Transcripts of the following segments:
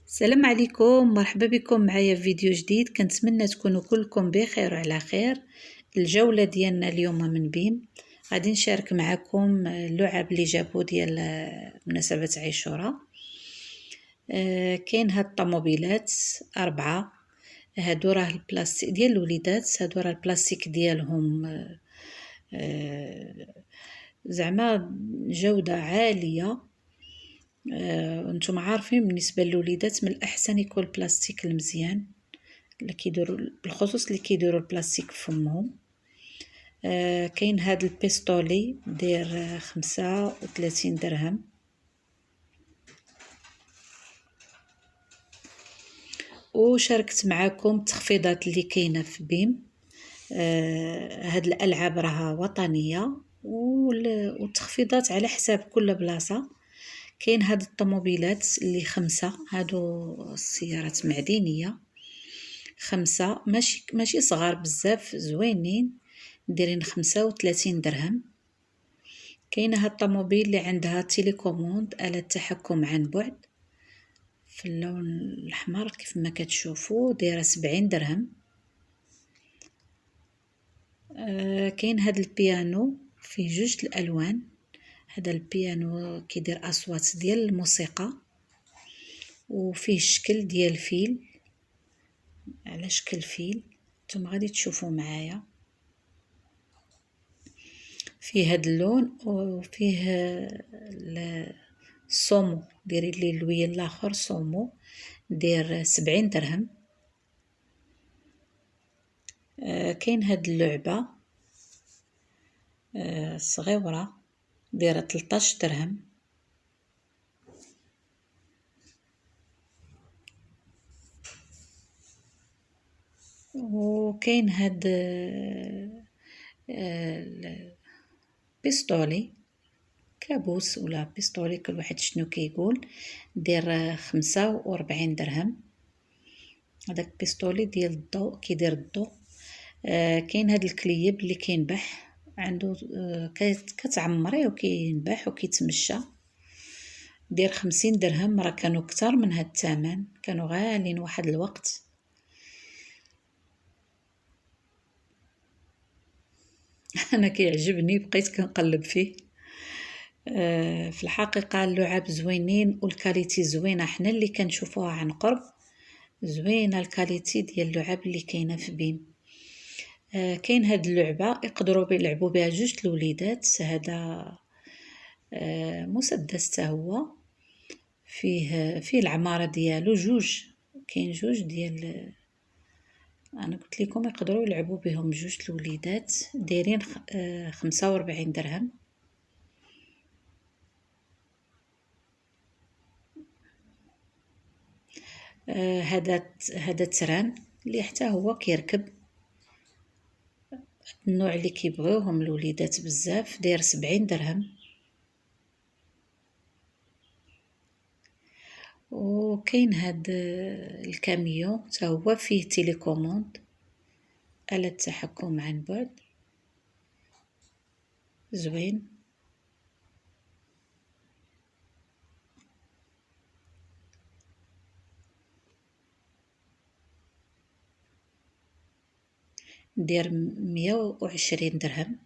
السلام عليكم، مرحبا بكم معايا في فيديو جديد. كنتمنى تكونوا كلكم بخير وعلى خير. الجولة ديالنا اليوم من بيم غادي نشارك معكم اللعب اللي جابوا ديال مناسبة عاشوراء. كاين هاد الطوموبيلات 4. هادو راه البلاستيك ديال الوليدات، هادو راه البلاستيك ديالهم زعما جودة عالية. انتم عارفين بالنسبه للوليدات من الاحسن يكون البلاستيك المزيان اللي كيديروا بالخصوص اللي كيديروا البلاستيك فمهم. كاين هذا البيستولي داير 35 درهم. وشاركت معكم التخفيضات اللي كاينه في بيم. هاد الالعاب راها وطنيه والتخفيضات على حساب كل بلاصه. كاين هاد الطوموبيلات اللي 5، هادو السيارات معدنيه 5، ماشي صغار بزاف، زوينين، دايرين 35 درهم. كاينه هاد الطوموبيل اللي عندها تيليكوموند، آلة تحكم عن بعد، في اللون الاحمر كيف ما كتشوفوا، دايره 70 درهم. كاين هاد البيانو فيه جوج الالوان. هذا البيانو كيدير اصوات ديال الموسيقى، وفيه شكل ديال فيل، على شكل فيل. نتوما غادي تشوفوا معايا فيه هاد اللون، وفيه الصومو، ديري لي اللوين الاخر صومو، داير 70 درهم. كاين هاد اللعبه صغيره دايره 13 درهم. وكاين هاد بيستولي، كابوس ولا بيستولي، كل واحد شنو كيقول، داير 45 درهم. هذاك بيستولي ديال الضوء، كيدير الضوء. كاين هاد الكليب اللي كينبح عنده، كتعمريه وكينبح وكيتمشى، داير 50 درهم. راه كانوا كتر من هاد الثمن، كانوا غالين واحد الوقت. انا كيعجبني، بقيت كنقلب فيه. في الحقيقه اللعاب زوينين والكاليتي زوينه، حنا اللي كنشوفوها عن قرب زوينه الكاليتي ديال اللعاب اللي كاينه في بيم. كاين هاد اللعبه يقدروا يلعبوا بها جوج الوليدات. هذا مسدس حتى هو فيه العماره ديالو جوج، كاين جوج ديال، انا قلت لكم يقدروا يلعبوا بهم جوج الوليدات، دايرين 45 درهم. هذا تران اللي حتى هو كيركب، النوع اللي كيبغيوهم الوليدات بزاف، داير 70 درهم. وكاين هاد الكاميو حتى هو فيه تيليكوموند، آلة تحكم عن بعد، زوين. داير 120 درهم.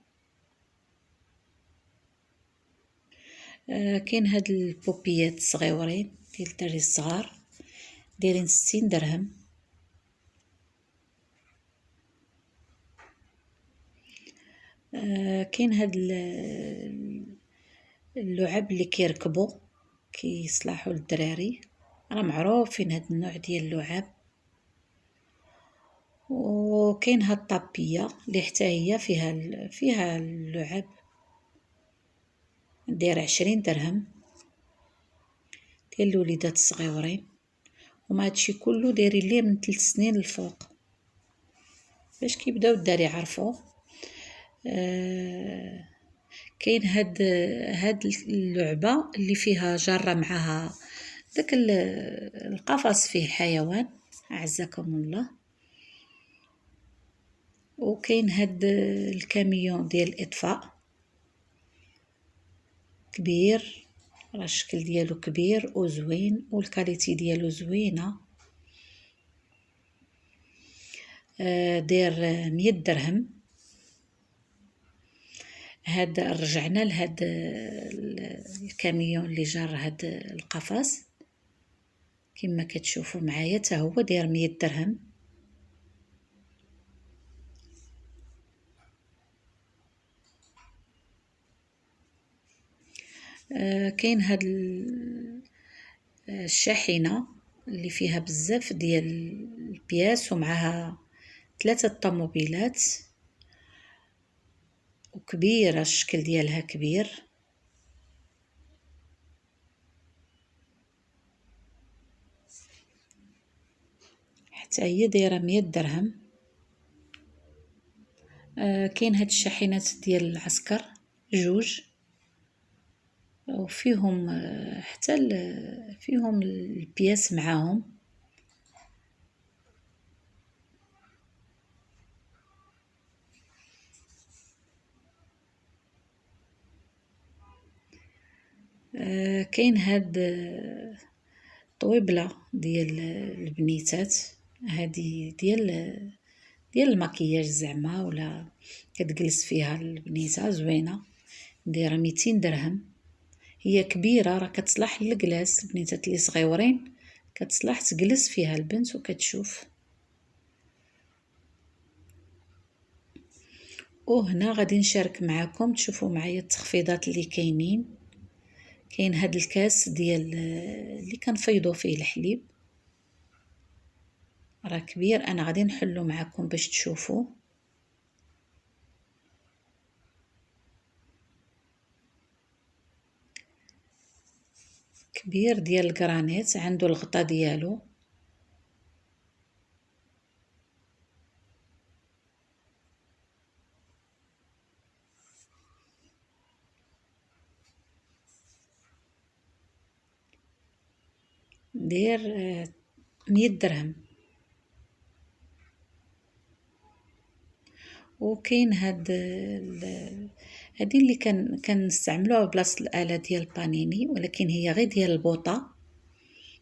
كاين هاد البوبيات الصغيورين ديال الدراري الصغار، دايرين 60 درهم. كاين هاد اللعب اللي كيركبوا كيصلحوا للدراري، راه معروفين هاد النوع ديال اللعب. وكاين هاد الطابيه اللي حتى هي فيها اللعب، داير 20 درهم، ديال الوليدات الصغيورين. وما هادشي كله دايرين ليه من 3 سنين الفوق، باش كيبداو الدراري يعرفوا. كاين هاد اللعبه اللي فيها جاره معها داك القفص فيه حيوان، اعزكم الله. وكاين هاد الكاميون ديال الاطفاء كبير، راه الشكل ديالو كبير وزوين والكاليتي ديالو زوينه. داير 100 درهم. هاد رجعنا لهاد الكاميون اللي جار هاد القفص كما كتشوفوا معايا، حتى هو داير 100 درهم. كاين هاد الشاحنه اللي فيها بزاف ديال البياس ومعها 3 طوموبيلات، وكبيره الشكل ديالها كبير. حتى هي دايره 100 درهم. كاين هاد الشاحنات ديال العسكر جوج، وفيهم حتى فيهم البياس معاهم. كاين هاد طويبله ديال البنيتات، هذه ديال المكياج زعما، ولا كتجلس فيها البنيته زوينه، دايره 200 درهم. هي كبيره، راه كتصلح للجلاس، البنيتات اللي صغيورين كتصلح تجلس فيها البنت وكتشوف. وهنا غادي نشارك معكم تشوفوا معايا التخفيضات اللي كاينين. كاين هاد الكاس ديال اللي كنفيضوا فيه الحليب، راه كبير، انا غادي نحلو معكم باش تشوفوا. كبير ديال الكرانيت، عنده الغطا ديالو. داير 100 درهم. وكاين هادي اللي كنستعملوها بلاصه الاله ديال بانيني، ولكن هي غير ديال البوطه،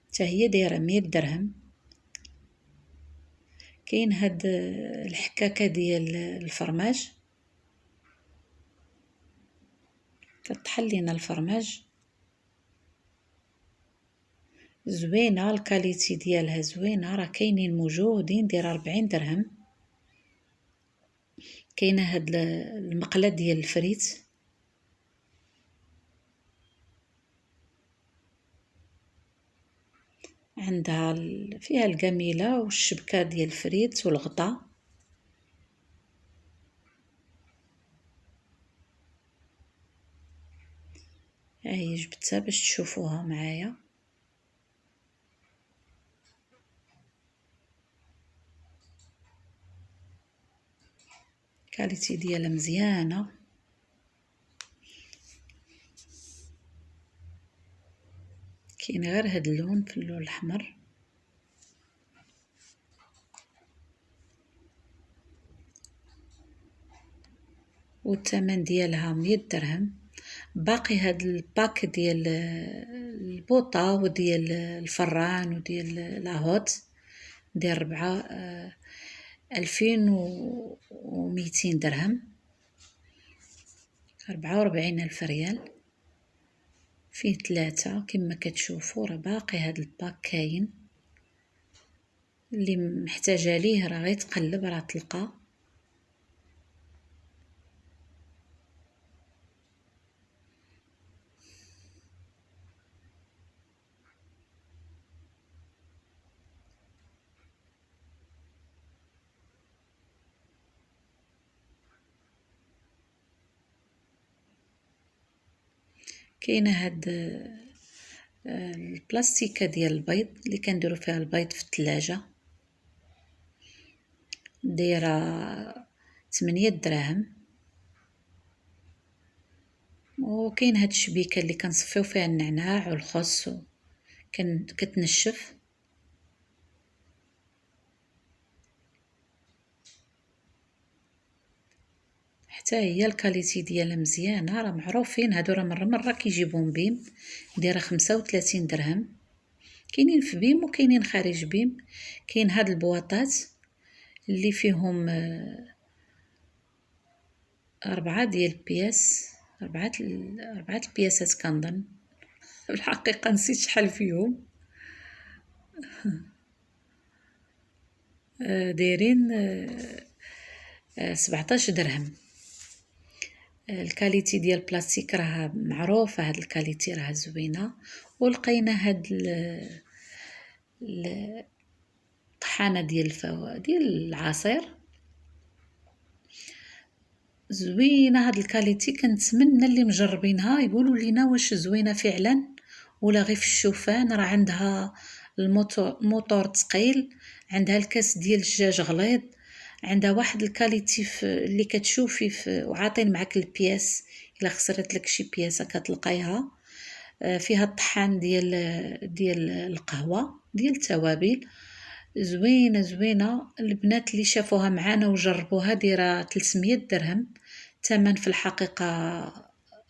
حتى هي دايره 100 درهم. كاين هاد الحكاكه ديال الفرماج، كطحن لينا الفرماج، زوينه الكاليتي ديالها زوينه، راه كاينين موجودين، دايره 40 درهم. كاينه هاد المقله ديال الفريت، عندها فيها القميله والشبكه ديال الفريت والغطاء. هاهي جبتها باش تشوفوها معايا. كاليتي ديالها مزيانه. كاين غير هاد اللون، في اللون الاحمر. والثمن ديالها 100 درهم. باقي هاد الباك ديال البوطه وديال الفران وديال لاهوت، ديال 2200 درهم، 44,000 ريال. فيه 3 كما كتشوفوا. راه باقي هاد الباك كاين، اللي محتاجه ليه راه غير تقلب راه تلقى. كاينه هاد البلاستيكه ديال البيض اللي كنديروا فيها البيض في الثلاجه، دايره 8 دراهم. وكاين هاد الشبيكه اللي كنصفيو فيها النعناع والخس كتنشف. حتى حتى هي الكاليتي ديالها مزيانه، راه معروفين هادو، راه مره كيجيبوهم بيم، دايره 35 درهم. كاينين في بيم وكاينين خارج بيم. كاين هاد البواطات اللي فيهم 4 ديال البياس، 4 البياسات كنظن. في الحقيقه نسيت شحال فيهم. دايرين 17 درهم. الكاليتي ديال البلاستيك راه معروفه، هاد الكاليتي راه زوينه. ولقينا هاد الطحانه ديال ديال العصير زوينه. هاد الكاليتي كنتمنى اللي مجربينها يقولوا لينا واش زوينه فعلا ولا غير في الشوفان. راه عندها الموتور ثقيل، عندها الكاس ديال الدجاج غليظ، عندها واحد الكاليتي اللي كتشوفي وعاطين معك البياس، الا خسرت لك شي بياسه كتلقايها. فيها الطحان ديال القهوه، ديال التوابل زوينه. البنات اللي شافوها معانا وجربوها دايره 300 درهم. ثمن في الحقيقه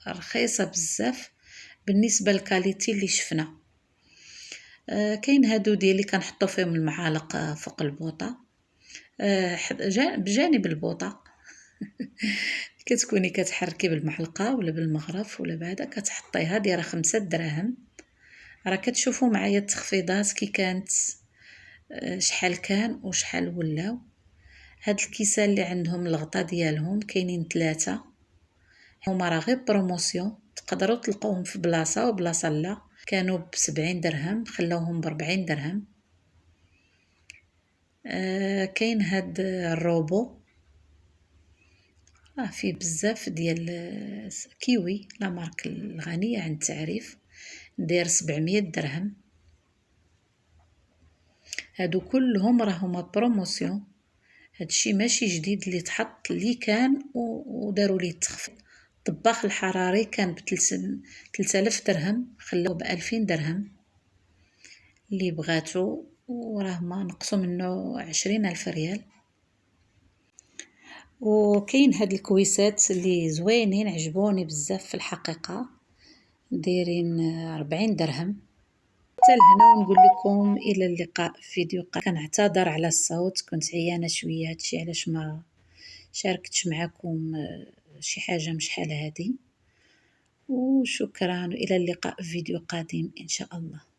رخيصه بزاف بالنسبه للكاليتي اللي شفنا. كاين هادو ديال اللي كنحطو فيهم المعالق فوق البوطه، بجانب البوطه. كتكوني كتحركي بالمعلقه ولا بالمغرف ولا بعدا كتحطيها، دايره 5 دراهم. راه كتشوفوا معايا التخفيضات كي كانت، شحال كان وشحال ولاو. هاد الكيسان اللي عندهم الغطا ديالهم كاينين 3، هما راه غير بروموسيون، تقدروا تلقوهم في بلاصه وبلاصه لا. كانوا ب70 درهم خلاوهم ب40 درهم. كاين هاد الروبو فيه بزاف ديال كيوي، لا مارك الغنيه عن التعريف، داير 700 درهم. هادو كلهم راهما بروموسيون، هادشي ماشي جديد اللي تحط، اللي كان وداروا ليه التخفيض. الطباخ الحراري كان ب3000 درهم خلاوه ب2000 درهم. اللي بغاتو وراه ما نقصوا منه 20,000 ريال. وكاين هاد الكويسات اللي زوينين عجبوني بزاف في الحقيقه، دايرين 40 درهم. حتى لهنا ونقول لكم الى اللقاء في فيديو قادم. كنعتذر على الصوت، كنت عيانه شويه، هادشي علاش ما شاركتش معكم شي حاجه مش حال هادي. وشكرا، والى اللقاء في فيديو قادم ان شاء الله.